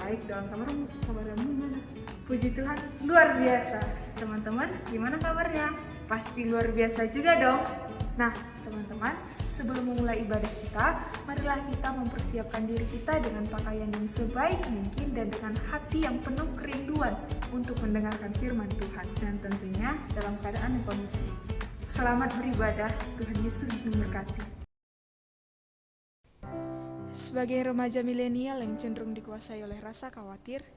baik dong. Kabarmu gimana? Puji Tuhan, luar biasa. Teman-teman, gimana kabarnya? Pasti luar biasa juga dong. Nah, teman-teman, sebelum memulai ibadah kita, marilah kita mempersiapkan diri kita dengan pakaian yang sebaik mungkin dan dengan hati yang penuh kerinduan untuk mendengarkan firman Tuhan. Dan tentunya dalam keadaan yang kondusif. Selamat beribadah, Tuhan Yesus memberkati. Sebagai remaja milenial yang cenderung dikuasai oleh rasa khawatir,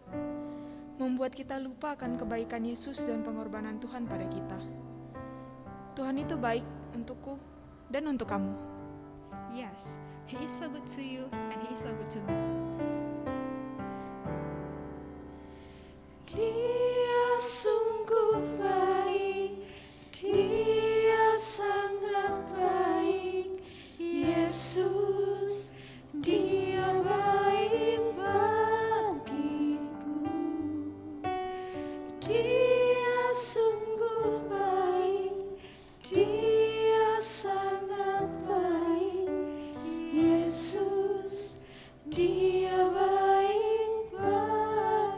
membuat kita lupa akan kebaikan Yesus dan pengorbanan Tuhan pada kita. Tuhan itu baik untukku dan untuk kamu. Yes, He is so good to you and He is so good to me. Dia sungguh baik, Dia sangat baik, Yesus, Dia baik bagiku. Dia sungguh baik, Dia sangat baik, Yesus, Dia baik bagiku.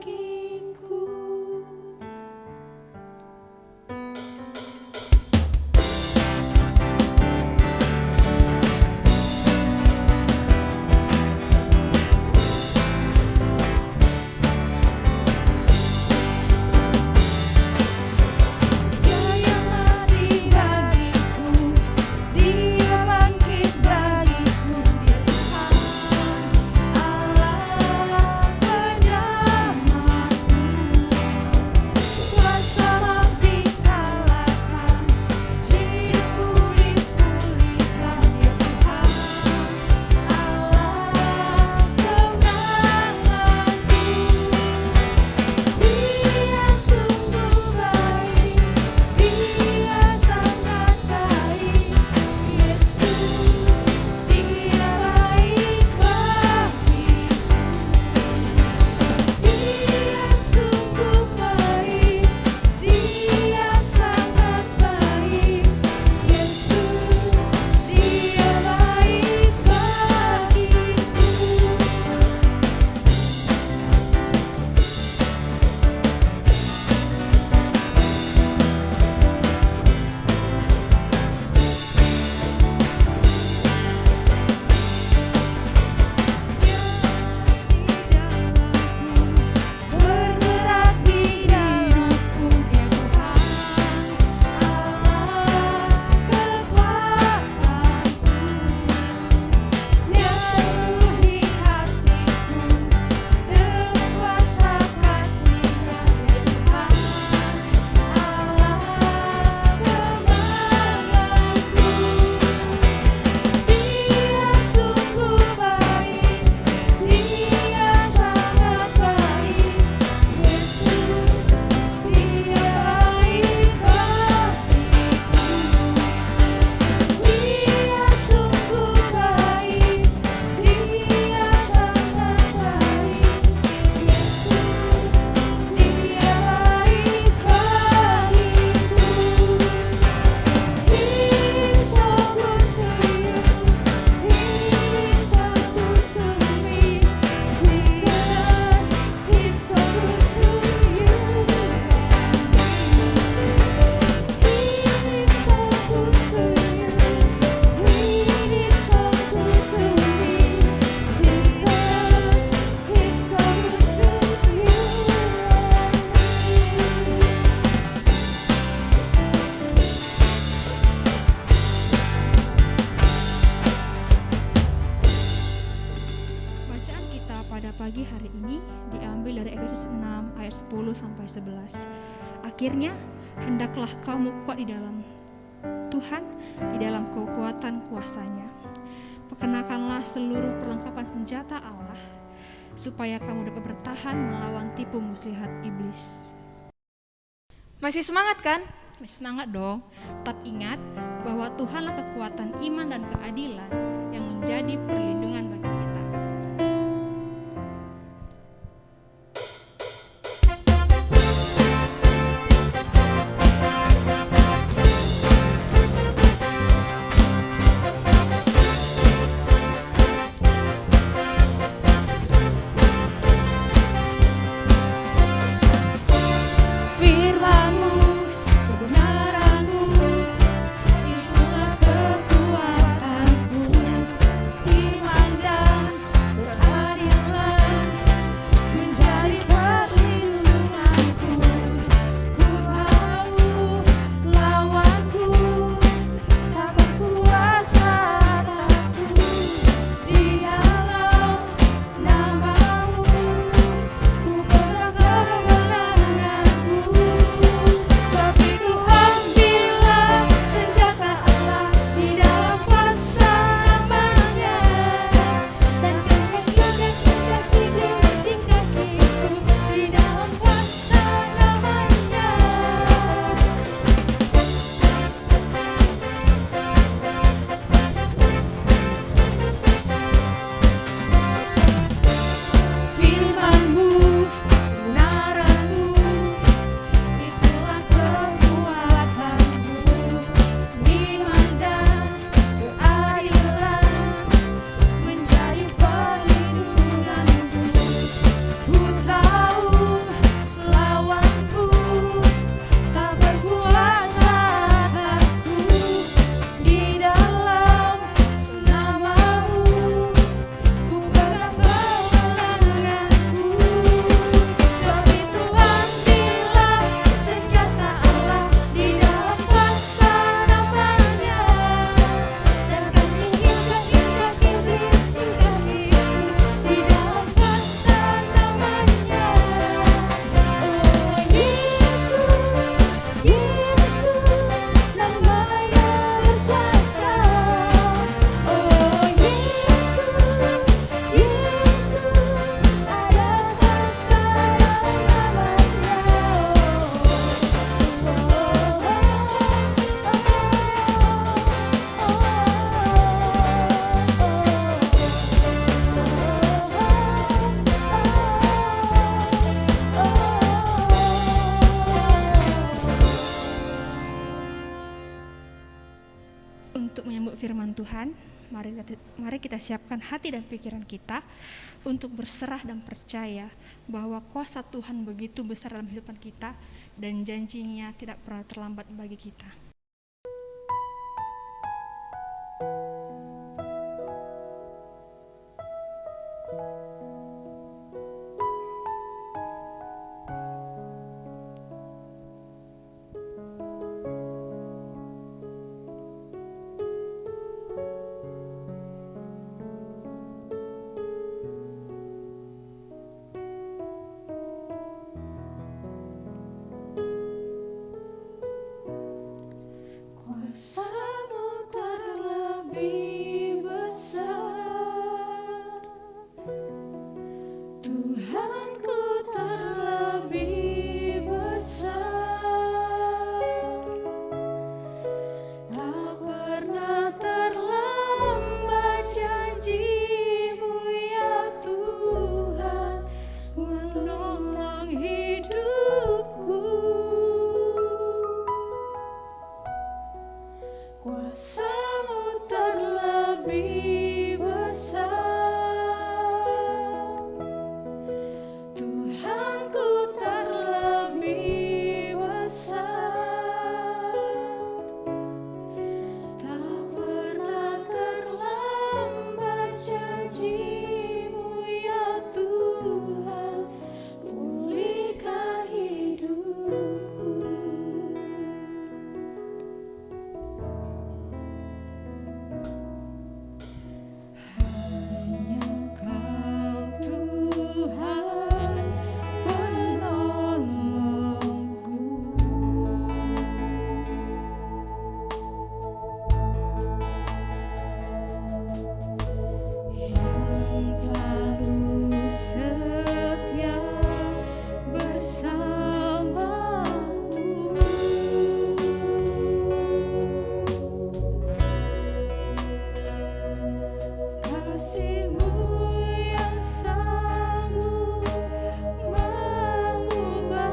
Dia yang mati bagiku, Dia bangkit bagiku, Dia Tuhan Allah penyelamatku. Kuasa maut dikalahkan, hidupku dipulihkan, Dia Tuhan Allah kemenanganku. Dia sungguh baik, Dia sangat baik, Yesus, Dia baik bagiku. Dia sungguh baik, Dia sangat baik, Yesus, Dia baik bagiku. Bergerak di dalamku, Dia Tuhan Allah kekuatanku. Dia penuhi hatiku dengan kuasa kasih-Nya, Dia Tuhan Allah kemenanganku. Dia sungguh baik, Dia sangat baik, Yesus, Dia baik bagiku. Dia sungguh baik, Dia sangat baik, Yesus, Dia baik bagiku. He is so good to you, He is so good to me, Jesus, He's so good to you and me. He is so good to you, He is so good to me, Jesus, He's so good to you Bacaan kita pada pagi hari ini diambil dari Efesus 6 ayat 10 sampai 11. Akhirnya, hendaklah kamu kuat di dalam Tuhan, di dalam kekuatan kuasa-Nya. Perkenakanlah seluruh perlengkapan senjata Allah, supaya kamu dapat bertahan melawan tipu muslihat iblis. Masih semangat kan? Semangat dong, tetap ingat bahwa Tuhanlah kekuatan iman dan keadilan yang menjadi perlindungan bagi kita. untuk menyambut firman Tuhan, mari kita siapkan hati dan pikiran kita untuk berserah dan percaya bahwa kuasa Tuhan begitu besar dalam kehidupan kita dan janjinya tidak pernah terlambat bagi kita. Kuasa-Mu terlebih besar, Tuhanku terlebih besar, tak pernah terlambat janji-Mu ya Tuhan menolong hidupku. Kuasa-Mu terlebih besar, Tuhanku terlebih besar, tak pernah terlambat janji-Mu ya Tuhan pulihkan hidupku. Hanya Engkau Tuhan penolongku, yang selalu setia bersamaku. Kasih-Mu yang sanggup mengubah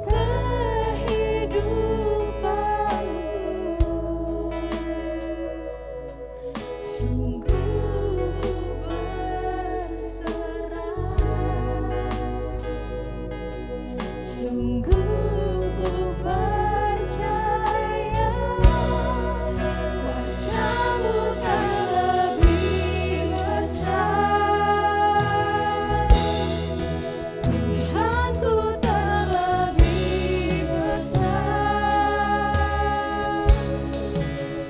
kehidupanku, sungguh berserah, sungguh percaya. Kuasa-Mu terlebih besar, Tuhanku terlebih besar,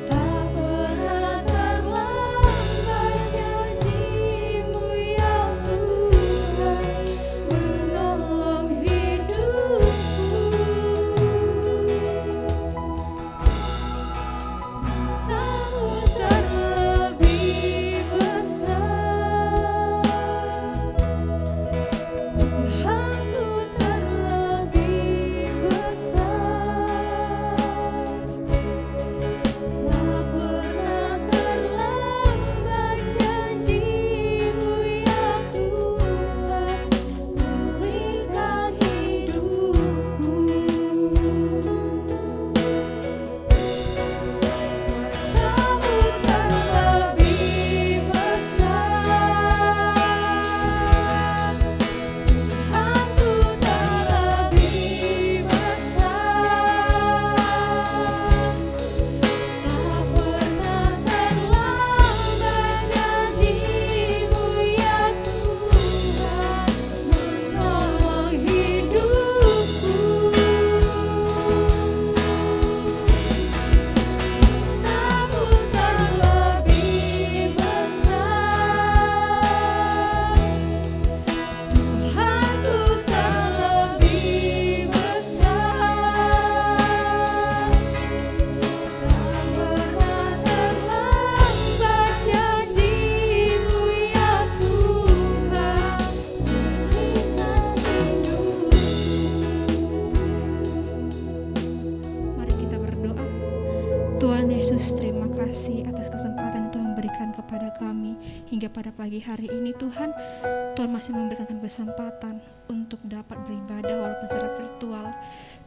tak pernah terlambat janji-Mu ya Tuhan menolong hidupku. Kuasa-Mu terlebih besar, Tuhanku terlebih besar, tak pernah terlambat janji-Mu ya Tuhan pulihkan hidupku. Kuasa-Mu terlebih besar, Tuhanku terlebih besar, tak pernah terlambat janji-Mu ya Tuhan menolong hidupku. Kuasa-Mu terlebih besar, Tuhanku terlebih besar, tak pernah terlambat janji-Mu ya Tuhan pulihkan hidupku. Mari kita berdoa. Tuhan Yesus, terima kasih atas kesempatan yang Tuhan berikan kepada kami hingga pada pagi hari ini. Tuhan masih memberikan kesempatan untuk dapat beribadah walaupun secara virtual.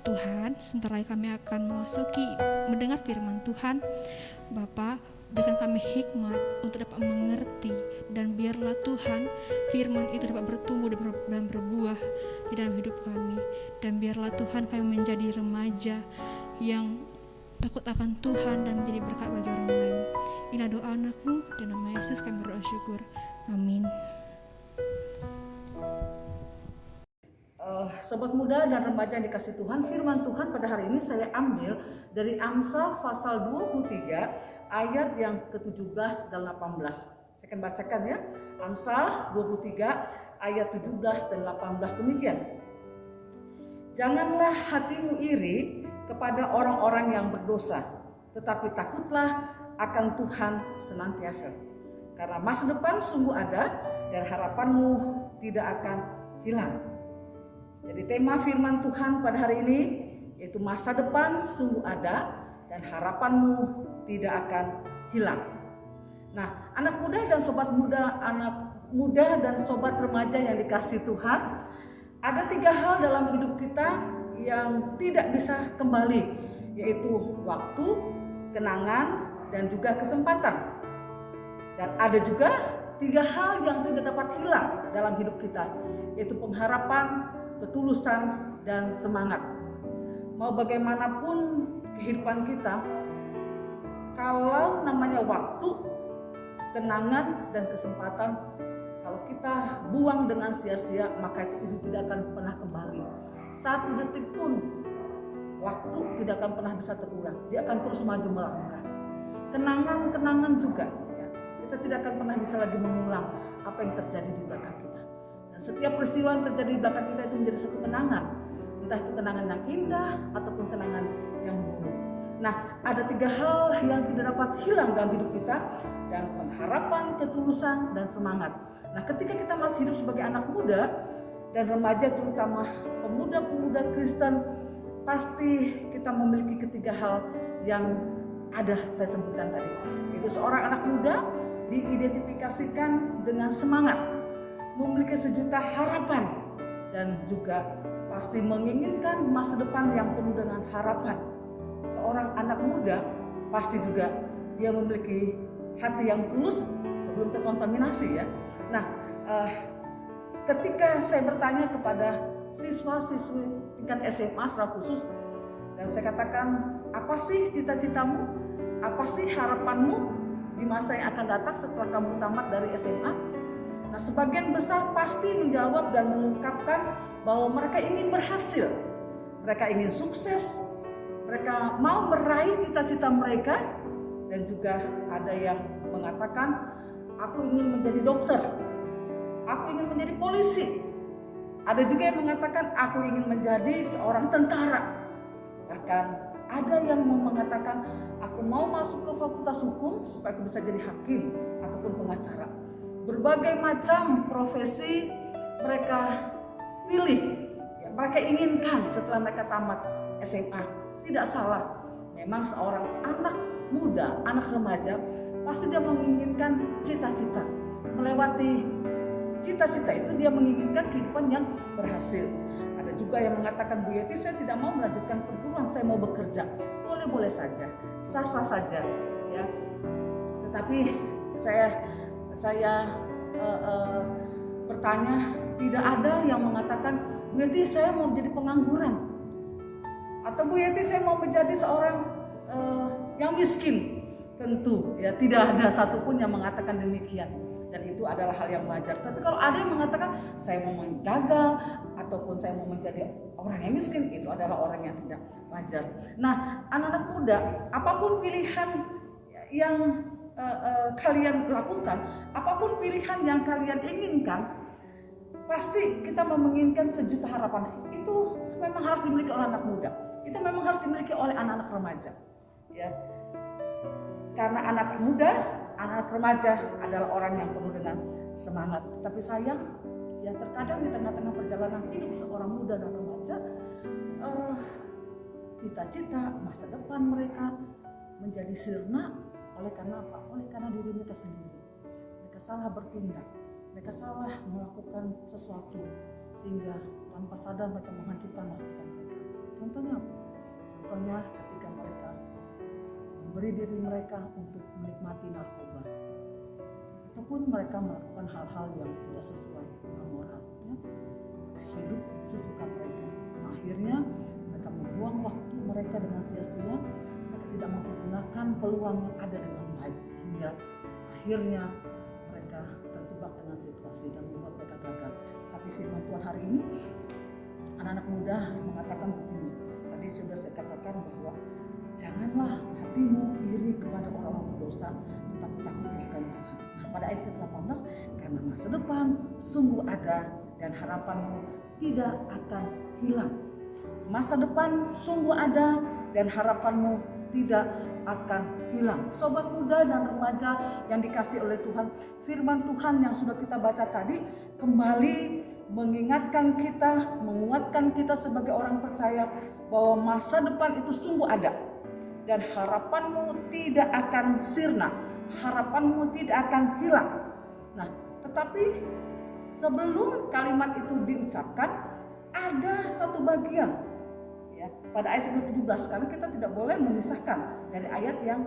Tuhan Tuhan, sementara kami akan memasuki mendengar firman Tuhan, Bapa, berikan kami hikmat untuk dapat mengerti, dan biarlah Tuhan firman itu dapat bertumbuh dan berbuah di dalam hidup kami, dan biarlah Tuhan kami menjadi remaja yang takut akan Tuhan dan menjadi berkat bagi orang lain. Inilah doa anakmu, dalam nama Yesus kami berdoa syukur. Amin. Sobat muda dan remaja yang dikasih Tuhan, firman Tuhan pada hari ini saya ambil dari Amsal pasal 23 ayat yang ke-17 dan 18. Saya akan bacakan ya. Amsal 23 ayat 17 dan 18 demikian. Janganlah hatimu iri kepada orang-orang yang berdosa, tetapi takutlah akan Tuhan senantiasa. Karena masa depan sungguh ada dan harapanmu tidak akan hilang. Jadi tema firman Tuhan pada hari ini yaitu masa depan sungguh ada dan harapanmu tidak akan hilang. Nah, anak muda dan sobat muda, anak muda dan sobat remaja yang dikasih Tuhan, ada 3 hal dalam hidup kita yang tidak bisa kembali, yaitu waktu, kenangan, dan juga kesempatan. Dan ada juga 3 hal yang tidak dapat hilang dalam hidup kita, yaitu pengharapan, ketulusan, dan semangat. Mau bagaimanapun kehidupan kita, kalau namanya waktu, kenangan, dan kesempatan, kalau kita buang dengan sia-sia, maka itu tidak akan pernah kembali. 1 detik pun waktu tidak akan pernah bisa terulang, dia akan terus maju melangkah. Kenangan juga ya. Kita tidak akan pernah bisa lagi mengulang apa yang terjadi di belakang kita. Setiap peristiwa yang terjadi di belakang kita itu menjadi satu kenangan, entah itu kenangan yang indah ataupun kenangan yang buruk. Nah, ada 3 hal yang tidak dapat hilang dalam hidup kita, dan pengharapan, ketulusan, dan semangat. Nah, ketika kita masih hidup sebagai anak muda dan remaja, terutama pemuda-pemuda Kristen, pasti kita memiliki ketiga hal yang ada saya sebutkan tadi. Itu seorang anak muda diidentifikasikan dengan semangat, memiliki sejuta harapan, dan juga pasti menginginkan masa depan yang penuh dengan harapan. Seorang anak muda pasti juga dia memiliki hati yang tulus sebelum terkontaminasi ya. Nah, ketika saya bertanya kepada siswa-siswi tingkat SMA secara khusus, dan saya katakan, apa sih cita-citamu? Apa sih harapanmu di masa yang akan datang setelah kamu tamat dari SMA? Nah, sebagian besar pasti menjawab dan mengungkapkan bahwa mereka ingin berhasil, mereka ingin sukses, mereka mau meraih cita-cita mereka, dan juga ada yang mengatakan, aku ingin menjadi dokter, aku ingin menjadi polisi. Ada juga yang mengatakan, aku ingin menjadi seorang tentara. Bahkan ada yang mengatakan, aku mau masuk ke fakultas hukum supaya aku bisa jadi hakim ataupun pengacara. Berbagai macam profesi mereka pilih, yang mereka inginkan setelah mereka tamat SMA. Tidak salah, memang seorang anak muda, anak remaja, pasti dia menginginkan cita-cita. Melewati cita-cita itu dia menginginkan kehidupan yang berhasil. Ada juga yang mengatakan, Bu Yeti, saya tidak mau melanjutkan perguruan, saya mau bekerja. Boleh-boleh saja, sah-sah saja ya. Tetapi saya bertanya, tidak ada yang mengatakan, Bu Yeti, saya mau menjadi pengangguran, atau Bu Yeti, saya mau menjadi seorang yang miskin. Tentu ya tidak ada satupun yang mengatakan demikian, dan itu adalah hal yang wajar. Tapi kalau ada yang mengatakan saya mau gagal ataupun saya mau menjadi orang yang miskin, itu adalah orang yang tidak wajar. Nah, anak-anak muda, apapun pilihan yang kalian lakukan, apapun pilihan yang kalian inginkan, pasti kita menginginkan sejuta harapan. Itu memang harus dimiliki oleh anak muda, itu memang harus dimiliki oleh anak-anak remaja ya. Karena anak muda, anak remaja adalah orang yang penuh dengan semangat. Tapi sayang, ya terkadang di tengah-tengah perjalanan hidup seorang muda dan remaja, cita-cita masa depan mereka menjadi sirna. Oleh karena apa? Oleh karena diri mereka sendiri. Mereka salah bertindak, mereka salah melakukan sesuatu, sehingga tanpa sadar mereka menghancurkan masa depan mereka. Contohnya apa? melakukannya ketika mereka memberi diri mereka untuk menikmati narkoba, ataupun mereka melakukan hal-hal yang tidak sesuai dengan moral, ya. Hidup sesuka mereka. Akhirnya mereka membuang waktu mereka dengan sia-sia. Mereka tidak mempergunakan peluang yang ada dengan baik, sehingga akhirnya mereka terjebak dengan situasi dan membuat mereka gagal. Tapi firman Tuhan hari ini, anak-anak muda mengatakan begini. Tadi sudah saya katakan bahwa janganlah hatimu iri kepada orang-orang berdosa, tetapi takutlah akan Tuhan. Nah, pada ayat ke-18, karena masa depan sungguh ada dan harapanmu tidak akan hilang. Masa depan sungguh ada dan harapanmu tidak akan hilang. Sobat muda dan remaja yang dikasih oleh Tuhan, firman Tuhan yang sudah kita baca tadi kembali mengingatkan kita, menguatkan kita sebagai orang percaya bahwa masa depan itu sungguh ada dan harapanmu tidak akan sirna, harapanmu tidak akan hilang. Nah, tetapi sebelum kalimat itu diucapkan, ada satu bagian, ya, pada ayat ke-17, karena kita tidak boleh memisahkan dari ayat yang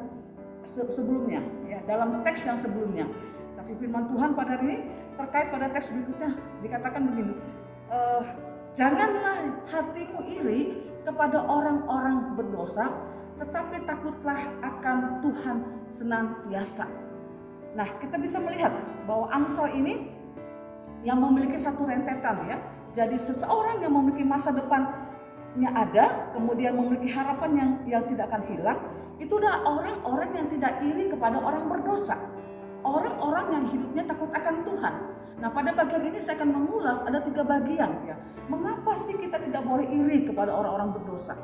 sebelumnya, ya, dalam teks yang sebelumnya. Tapi firman Tuhan pada hari ini terkait pada teks berikutnya dikatakan begini, janganlah hatimu iri kepada orang-orang berdosa, tetapi takutlah akan Tuhan senantiasa. Nah, kita bisa melihat bahwa Amsal ini yang memiliki satu rentetan, ya. Jadi seseorang yang memiliki masa depannya ada, kemudian memiliki harapan yang tidak akan hilang, itu adalah orang-orang yang tidak iri kepada orang berdosa. Orang-orang yang hidupnya takut akan Tuhan. Nah, pada bagian ini saya akan mengulas ada 3 bagian, ya. Mengapa sih kita tidak boleh iri kepada orang-orang berdosa?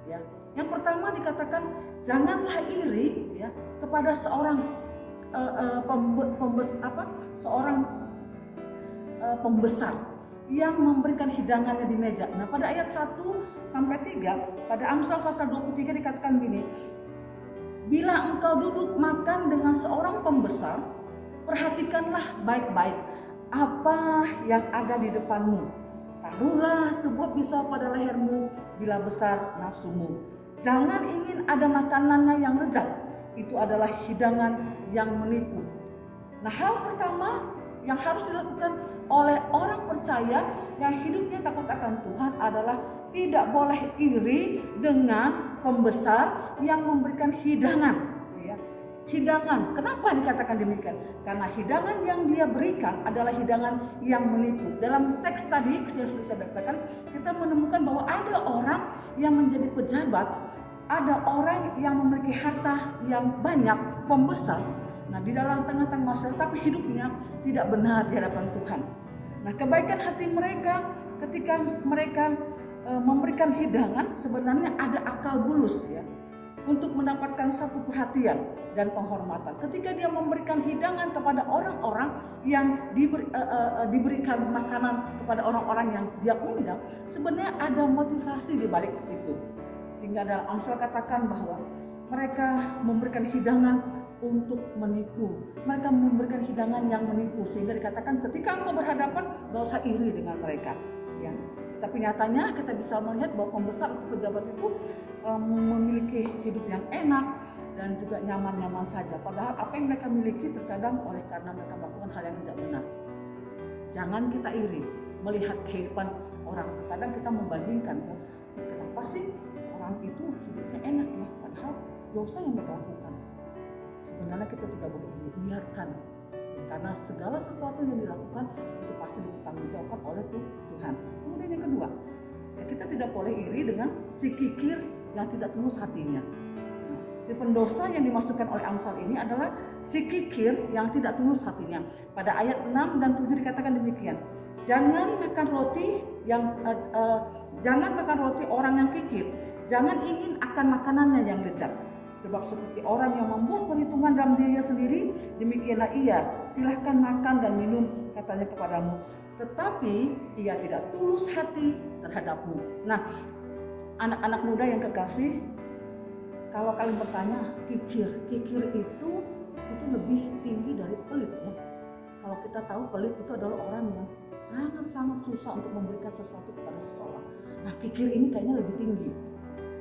Ya. Yang pertama dikatakan janganlah iri, ya, kepada seorang pembesar yang memberikan hidangannya di meja. Nah, pada ayat 1-3 pada Amsal pasal 23 dikatakan begini, bila engkau duduk makan dengan seorang pembesar, perhatikanlah baik-baik apa yang ada di depanmu. Taruhlah sebuah pisau pada lehermu bila besar nafsumu. Jangan ingin ada makanannya yang lezat. Itu adalah hidangan yang menipu. Nah, hal pertama yang harus dilakukan oleh orang percaya yang hidupnya takut akan Tuhan adalah tidak boleh iri dengan pembesar yang memberikan hidangan, ya. Hidangan, kenapa dikatakan demikian? Karena hidangan yang dia berikan adalah hidangan yang menipu. Dalam teks tadi yang sudah saya bacakan, kita menemukan bahwa ada orang yang menjadi pejabat, ada orang yang memiliki harta yang banyak, pembesar. Nah, di dalam tengah-tengah masyarakat, tapi hidupnya tidak benar di hadapan Tuhan. Nah, kebaikan hati mereka ketika mereka memberikan hidangan sebenarnya ada akal bulus, ya, untuk mendapatkan satu perhatian dan penghormatan. Ketika dia memberikan hidangan kepada orang-orang yang diberikan makanan kepada orang-orang yang dia undang, sebenarnya ada motivasi di balik itu. Sehingga dalam Amsal katakan bahwa mereka memberikan hidangan untuk menipu. Mereka memberikan hidangan yang menipu, sehingga dikatakan ketika engkau berhadapan, gak usah iri dengan mereka, ya. Tapi nyatanya kita bisa melihat bahwa pembesar atau pejabat itu memiliki hidup yang enak dan juga nyaman-nyaman saja. Padahal apa yang mereka miliki terkadang oleh karena mereka melakukan hal yang tidak benar. Jangan kita iri melihat kehidupan orang. Terkadang kita membandingkan, ya, kenapa sih orang itu hidupnya enak, ya, padahal dosa yang mereka lakukan. Sebenarnya kita tidak boleh biarkan, karena segala sesuatu yang dilakukan itu pasti ditanggungjawabkan oleh Tuhan. Kemudian yang kedua, ya, kita tidak boleh iri dengan si kikir yang tidak tulus hatinya. Nah, si pendosa yang dimasukkan oleh Amsal ini adalah si kikir yang tidak tulus hatinya. Pada ayat 6 dan 7 dikatakan demikian, jangan makan roti orang yang kikir, jangan ingin akan makanannya yang lezat. Sebab seperti orang yang membuat perhitungan dalam dirinya sendiri, demikianlah ia, silahkan makan dan minum, katanya kepadamu, tetapi ia tidak tulus hati terhadapmu. Nah, anak-anak muda yang kekasih, kalau kalian bertanya, kikir itu lebih tinggi dari pelit, ya. Kalau kita tahu pelit itu adalah orang yang sangat-sangat susah untuk memberikan sesuatu kepada seseorang. Nah, kikir ini kayaknya lebih tinggi.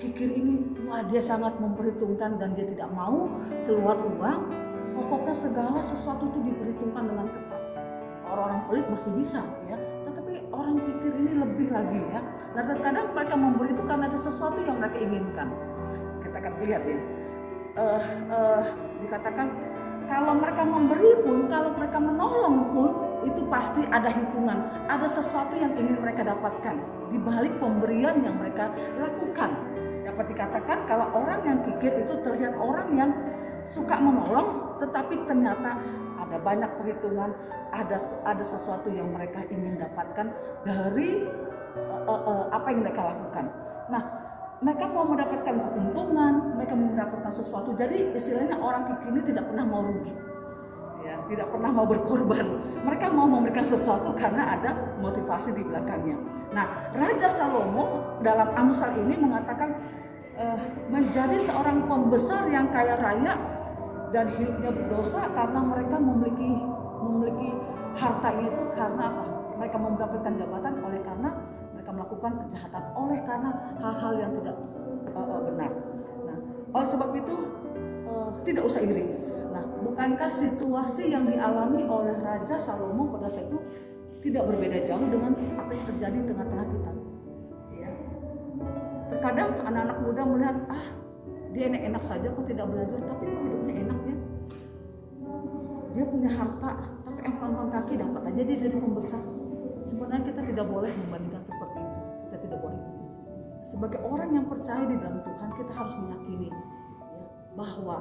kikir ini, wah dia sangat memperhitungkan dan dia tidak mau keluar uang. Pokoknya segala sesuatu itu diperhitungkan dengan ketat. Orang-orang pelit masih bisa ya, tetapi orang kikir ini lebih lagi ya. Nah terkadang mereka memberi itu karena ada sesuatu yang mereka inginkan. Kita akan lihat ya, dikatakan kalau mereka memberi pun, kalau mereka menolong pun, itu pasti ada hitungan, ada sesuatu yang ingin mereka dapatkan di balik pemberian yang mereka lakukan. Dapat dikatakan kalau orang yang kikir itu terlihat orang yang suka menolong, tetapi ternyata ada banyak perhitungan, ada sesuatu yang mereka ingin dapatkan dari apa yang mereka lakukan. Nah, mereka mau mendapatkan keuntungan, mereka mau mendapatkan sesuatu. Jadi istilahnya orang kikir ini tidak pernah mau rugi, ya, tidak pernah mau berkorban. Mereka mau memberikan sesuatu karena ada motivasi di belakangnya. Nah, Raja Salomo dalam Amsal ini mengatakan menjadi seorang pembesar yang kaya raya dan hidupnya berdosa karena mereka memiliki hartanya itu karena apa? Mereka mendapatkan jabatan oleh karena mereka melakukan kejahatan, oleh karena hal-hal yang tidak benar. Nah, oleh sebab itu tidak usah iri. Nah, bukankah situasi yang dialami oleh Raja Salomo pada saat itu tidak berbeda jauh dengan apa yang terjadi di tengah-tengah kita? Ya. Terkadang anak-anak muda melihat, dia enak-enak saja kok tidak belajar, tapi kok hidupnya enak ya. Dia punya harta, tapi engkang kaki dapat aja dia jadi pembesar. Sebenarnya kita tidak boleh membandingkan seperti itu. Kita tidak boleh. Sebagai orang yang percaya di dalam Tuhan, kita harus meyakini ya, bahwa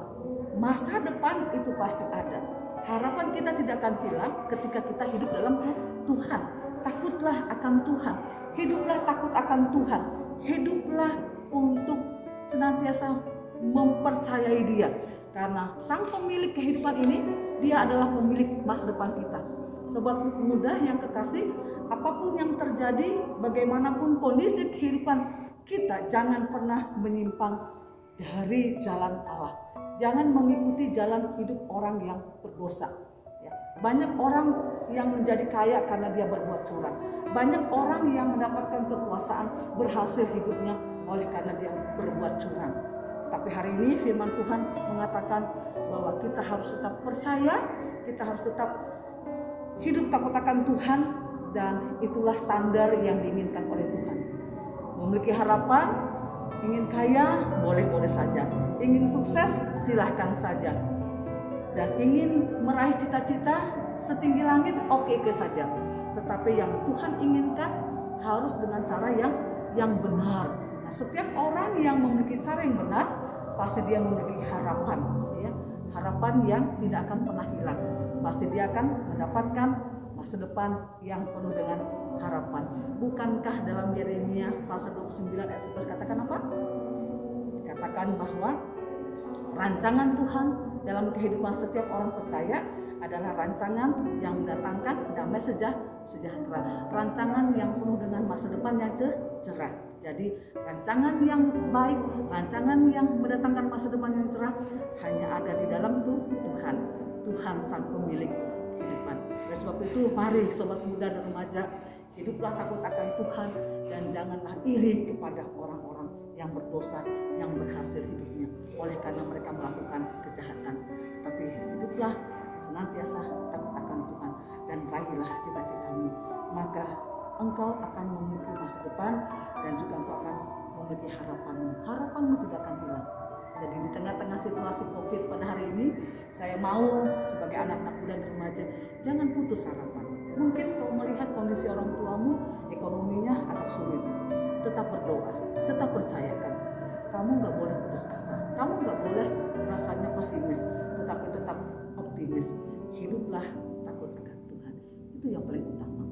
masa depan itu pasti ada. Harapan kita tidak akan hilang ketika kita hidup dalam Tuhan. Takutlah akan Tuhan. Hiduplah takut akan Tuhan. Hiduplah untuk senantiasa mempercayai Dia. Karena Sang pemilik kehidupan ini, Dia adalah pemilik masa depan kita. Sobat muda yang kekasih, apapun yang terjadi, bagaimanapun kondisi kehidupan kita, jangan pernah menyimpang dari jalan Allah. Jangan mengikuti jalan hidup orang yang berdosa. Ya. Banyak orang yang menjadi kaya karena dia berbuat curang. Banyak orang yang mendapatkan kekuasaan, berhasil hidupnya oleh karena dia berbuat curang. Tapi hari ini firman Tuhan mengatakan bahwa kita harus tetap percaya, kita harus tetap hidup takut akan Tuhan, dan itulah standar yang diinginkan oleh Tuhan. Memiliki harapan, ingin kaya, boleh-boleh saja. Ingin sukses, silahkan saja. Dan ingin meraih cita-cita setinggi langit, oke saja. Tetapi yang Tuhan inginkan harus dengan cara yang benar. Nah, setiap orang yang memiliki cara yang benar, pasti dia memiliki harapan. Ya. Harapan yang tidak akan pernah hilang. Pasti dia akan mendapatkan masa depan yang penuh dengan harapan. Bukankah dalam Yeremia pasal 29 ayat 11 katakan apa? Dikatakan bahwa rancangan Tuhan dalam kehidupan setiap orang percaya adalah rancangan yang mendatangkan damai sejahtera. Rancangan yang penuh dengan masa depan yang cerah. Jadi rancangan yang baik, rancangan yang mendatangkan masa depan yang cerah hanya ada di dalam Tuhan. Tuhan sang pemilik kehidupan. Oleh sebab itu, mari sobat muda dan remaja, hiduplah takut akan Tuhan dan janganlah iri kepada orang-orang yang berdosa, yang berhasil hidupnya oleh karena mereka melakukan kejahatan. Tapi hiduplah senantiasa takut akan Tuhan dan raihlah cita-citamu. Maka engkau akan memiliki masa depan dan juga engkau akan memiliki harapanmu. Harapanmu tidak akan hilang. Jadi di tengah-tengah situasi COVID pada hari ini, saya mau sebagai anak-anak muda dan remaja, jangan putus harapan. Mungkin kau melihat kondisi orang tuamu, ekonominya agak sulit. Tetap berdoa, tetap percayakan. Kamu nggak boleh putus asa, kamu nggak boleh rasanya pesimis, tetapi tetap optimis. Hiduplah takut akan Tuhan. Itu yang paling utama.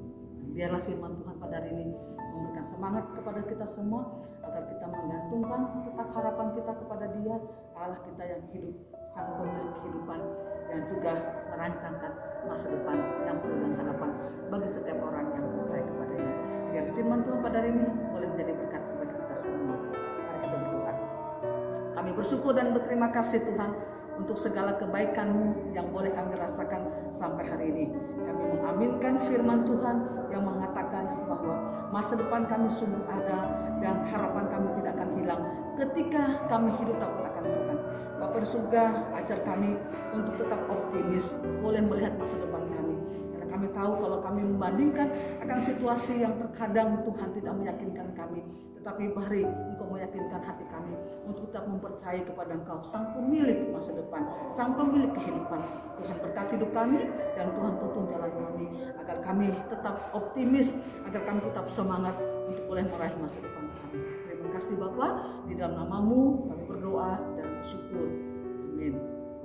Biarlah firman Tuhan pada hari ini memberikan semangat kepada kita semua agar kita menggantungkan tetap harapan kita kepada Dia, Allah kita yang hidup, sang pemilik kehidupan, dan juga merancangkan masa depan yang penuh dengan harapan bagi setiap orang yang percaya kepada-Nya. Biar firman Tuhan pada hari ini boleh menjadi berkat bagi kita semua. Mari kita berdoa. Kami bersyukur dan berterima kasih Tuhan untuk segala kebaikan-Mu yang boleh kami rasakan sampai hari ini. Kami mengaminkan firman Tuhan yang mengatakan bahwa masa depan kami sungguh ada dan harapan kami tidak akan hilang ketika kami hidup takut akan Tuhan. Bapa di surga, ajar kami untuk tetap optimis, boleh melihat masa depan kami. Karena kami tahu kalau kami membandingkan akan situasi yang terkadang Tuhan tidak meyakinkan kami, tetapi mari Engkau meyakinkan hati kami untuk tetap mempercayai kepada Engkau, Sang Pemilik masa depan, Sang Pemilik kehidupan. Tuhan berkati hidup kami dan Tuhan tuntun jalan kami, agar kami tetap optimis, agar kami tetap semangat untuk boleh meraih masa depan kami. Terima kasih Bapa, di dalam nama-Mu kami berdoa dan bersyukur. Amin.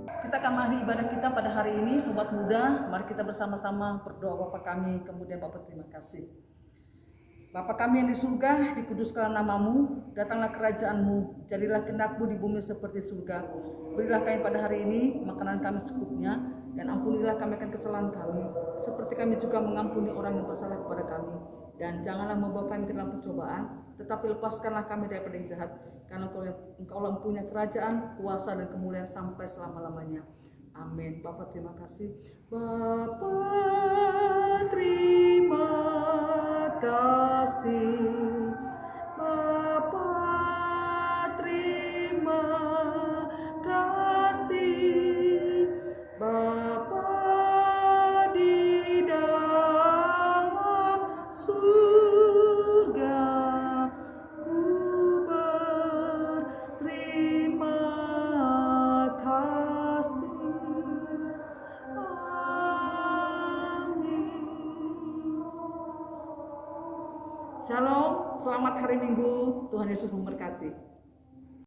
Kita akan mengakhiri ibadah kita pada hari ini, sobat muda. Mari kita bersama-sama berdoa Bapa kami, kemudian Bapa terima kasih. Bapa kami yang di surga, dikuduskanlah nama-Mu, datanglah kerajaan-Mu, jadilah kehendak-Mu di bumi seperti surga. Berilah kami pada hari ini makanan kami secukupnya, dan ampunilah kami akan kesalahan kami, seperti kami juga mengampuni orang yang bersalah kepada kami. Dan janganlah membawa kami ke dalam pencobaan, tetapi lepaskanlah kami daripada yang jahat, karena Engkau punya kerajaan, kuasa, dan kemuliaan sampai selama-lamanya. Amin. Bapa terima kasih. Bapa terima kasih. Bapa terima kasih. Bapa di dalam surga, ku berterima kasih. Amin. Shalom, selamat hari Minggu. Tuhan Yesus memberkati.